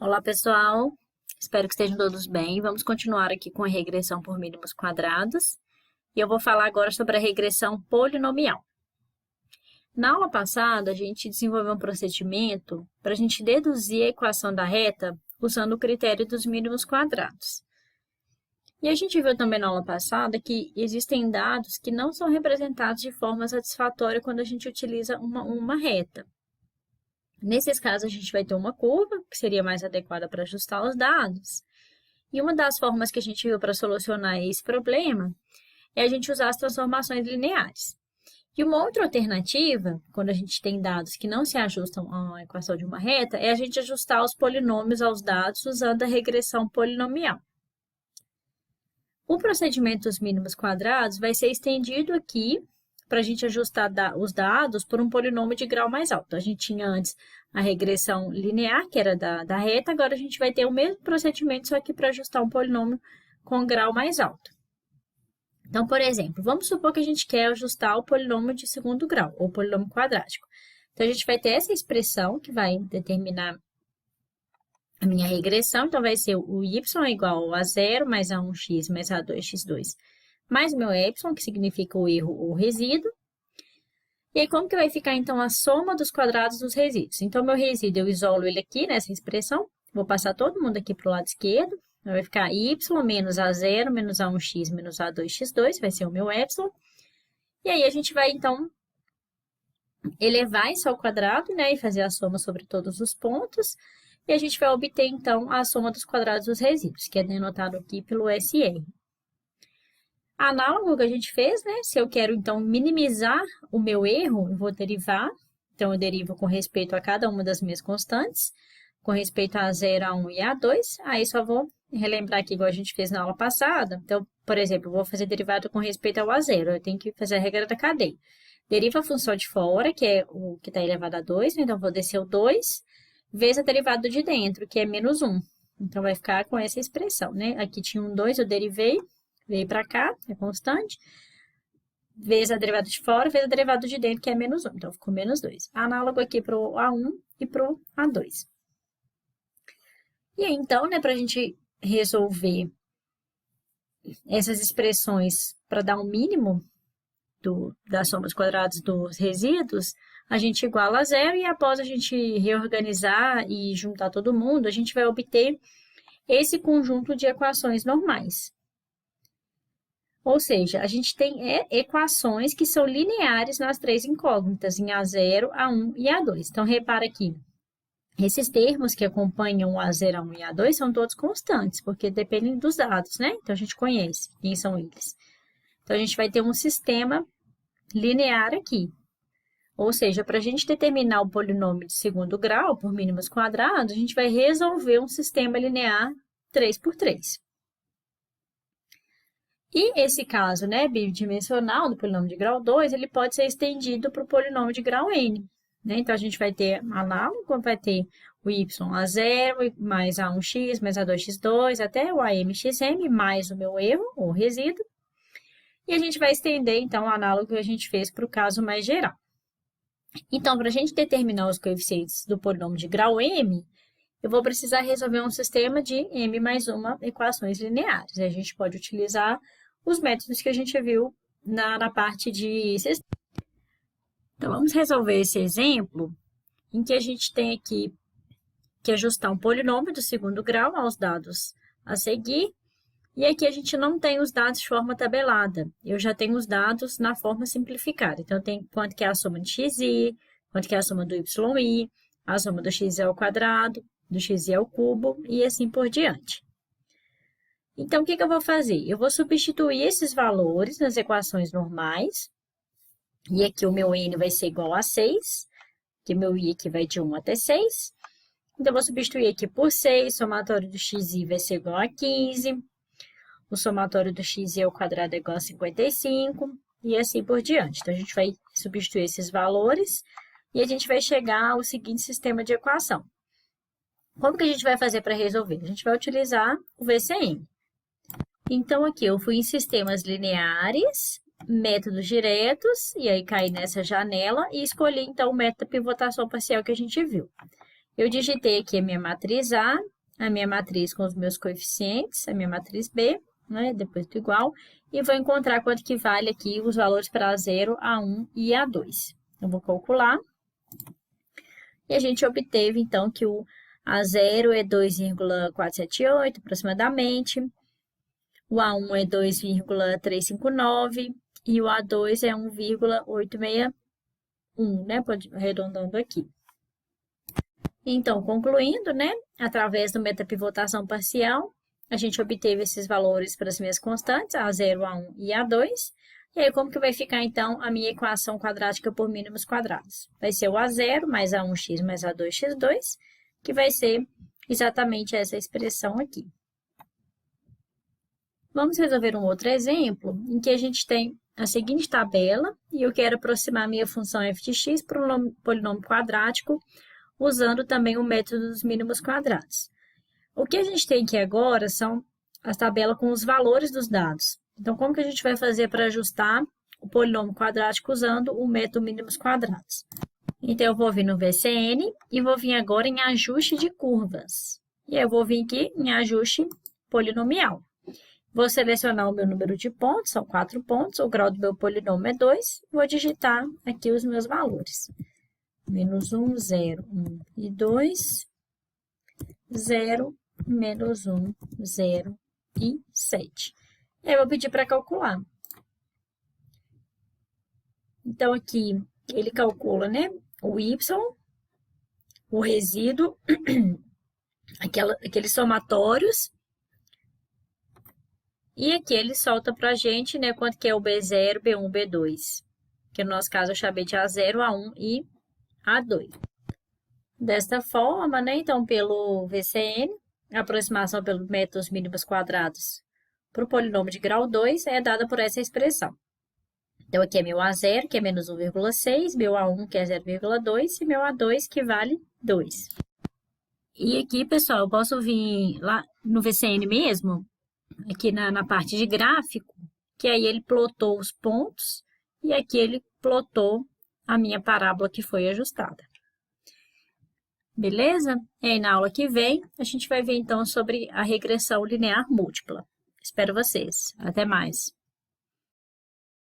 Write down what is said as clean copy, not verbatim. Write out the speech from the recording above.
Olá, pessoal. Espero que estejam todos bem. Vamos continuar aqui com a regressão por mínimos quadrados. E eu vou falar agora sobre a regressão polinomial. Na aula passada, a gente desenvolveu um procedimento para a gente deduzir a equação da reta usando o critério dos mínimos quadrados. E a gente viu também na aula passada que existem dados que não são representados de forma satisfatória quando a gente utiliza uma reta. Nesses casos, a gente vai ter uma curva, que seria mais adequada para ajustar os dados. E uma das formas que a gente viu para solucionar esse problema é a gente usar as transformações lineares. E uma outra alternativa, quando a gente tem dados que não se ajustam à equação de uma reta, é a gente ajustar os polinômios aos dados usando a regressão polinomial. O procedimento dos mínimos quadrados vai ser estendido aqui para a gente ajustar os dados por um polinômio de grau mais alto. A gente tinha antes a regressão linear, que era da reta, agora a gente vai ter o mesmo procedimento, só que para ajustar um polinômio com grau mais alto. Então, por exemplo, vamos supor que a gente quer ajustar o polinômio de segundo grau, ou polinômio quadrático. Então, a gente vai ter essa expressão que vai determinar a minha regressão. Então, vai ser o y é igual a 0 mais a1x mais a2x2 mais o meu epsilon, que significa o erro ou resíduo. E aí, como que vai ficar, então, a soma dos quadrados dos resíduos? Então, meu resíduo, eu isolo ele aqui nessa expressão. Vou passar todo mundo aqui para o lado esquerdo. Então, vai ficar y menos a0 menos a1x menos a2x2, vai ser o meu epsilon. E aí, a gente vai, então, elevar isso ao quadrado, né, e fazer a soma sobre todos os pontos. E a gente vai obter, então, a soma dos quadrados dos resíduos, que é denotado aqui pelo SR. Análogo que a gente fez, né? Se eu quero, então, minimizar o meu erro, eu vou derivar. Então, eu derivo com respeito a cada uma das minhas constantes, com respeito a 0, a1 e a2. Aí, só vou relembrar aqui, igual a gente fez na aula passada. Então, por exemplo, eu vou fazer derivada com respeito ao a0. Eu tenho que fazer a regra da cadeia. Deriva a função de fora, que é o que está elevado a 2. Então, eu vou descer o 2, vezes a derivada de dentro, que é menos 1. Então, vai ficar com essa expressão, né? Aqui tinha um 2, eu derivei. Veio para cá, é constante, vezes a derivada de fora, vezes a derivada de dentro, que é menos 1. Então, ficou menos 2. Análogo aqui para o A1 e para o A2. E aí, então, né, para a gente resolver essas expressões para dar um mínimo da soma dos quadrados dos resíduos, a gente iguala a 0 e após a gente reorganizar e juntar todo mundo, a gente vai obter esse conjunto de equações normais. Ou seja, a gente tem equações que são lineares nas três incógnitas, em A0, A1 e A2. Então, repara aqui, esses termos que acompanham o A0, A1 e A2 são todos constantes, porque dependem dos dados, né? Então, a gente conhece quem são eles. Então, a gente vai ter um sistema linear aqui. Ou seja, para a gente determinar o polinômio de segundo grau, por mínimos quadrados, a gente vai resolver um sistema linear 3 por 3. E esse caso, né, bidimensional do polinômio de grau 2, ele pode ser estendido para o polinômio de grau n. Né? Então, a gente vai ter análogo, vai ter o y a 0 mais a1x mais a2x2 até o amxm mais o meu erro, ou resíduo. E a gente vai estender, então, o análogo que a gente fez para o caso mais geral. Então, para a gente determinar os coeficientes do polinômio de grau m, eu vou precisar resolver um sistema de m mais uma equações lineares. A gente pode utilizar os métodos que a gente viu na parte de sistemas. Então, vamos resolver esse exemplo em que a gente tem aqui que ajustar um polinômio do segundo grau aos dados a seguir. E aqui a gente não tem os dados de forma tabelada. Eu já tenho os dados na forma simplificada. Então, tem quanto que é a soma de xi, quanto que é a soma do yi, a soma do xi ao quadrado, do xi ao cubo e assim por diante. Então, o que eu vou fazer? Eu vou substituir esses valores nas equações normais. E aqui o meu n vai ser igual a 6, que meu i aqui vai de 1 até 6. Então, eu vou substituir aqui por 6, somatório do xi vai ser igual a 15. O somatório do xi ao quadrado é igual a 55, e assim por diante. Então, a gente vai substituir esses valores e a gente vai chegar ao seguinte sistema de equação. Como que a gente vai fazer para resolver? A gente vai utilizar o VCM. Então, aqui eu fui em sistemas lineares, métodos diretos, e aí caí nessa janela e escolhi, então, o método da pivotação parcial que a gente viu. Eu digitei aqui a minha matriz A, a minha matriz com os meus coeficientes, a minha matriz B, né, depois do igual, e vou encontrar quanto que vale aqui os valores para A0, A1 e A2. Eu vou calcular. E a gente obteve, então, que o A0 é 2,478 aproximadamente, o A1 é 2,359 e o A2 é 1,861, né? Arredondando aqui. Então, concluindo, né? Através do metapivotação parcial, a gente obteve esses valores para as minhas constantes, A0, A1 e A2. E aí, como que vai ficar, então, a minha equação quadrática por mínimos quadrados? Vai ser o A0 mais A1x mais A2x2, que vai ser exatamente essa expressão aqui. Vamos resolver um outro exemplo, em que a gente tem a seguinte tabela, e eu quero aproximar a minha função f de x para um polinômio quadrático, usando também o método dos mínimos quadrados. O que a gente tem aqui agora são as tabelas com os valores dos dados. Então, como que a gente vai fazer para ajustar o polinômio quadrático usando o método mínimos quadrados? Então, eu vou vir no VCN e vou vir agora em ajuste de curvas. E aí, eu vou vir aqui em ajuste polinomial. Vou selecionar o meu número de pontos, são 4 pontos, o grau do meu polinômio é 2, vou digitar aqui os meus valores. Menos 1, 0, 1 e 2, 0, menos 1, 0 e 7. E aí, eu vou pedir para calcular. Então, aqui, ele calcula, né, o y, o resíduo, aqueles somatórios, e aqui ele solta para a gente, né, quanto que é o B0, B1, B2, que no nosso caso eu chamei de A0, A1 e A2. Desta forma, né, então, pelo VCN, a aproximação pelos métodos mínimos quadrados para o polinômio de grau 2 é dada por essa expressão. Então, aqui é meu A0, que é menos 1,6, meu A1, que é 0,2, e meu A2, que vale 2. E aqui, pessoal, eu posso vir lá no VCN mesmo, aqui na parte de gráfico, que aí ele plotou os pontos, e aqui ele plotou a minha parábola que foi ajustada. Beleza? E aí, na aula que vem, a gente vai ver, então, sobre a regressão linear múltipla. Espero vocês. Até mais!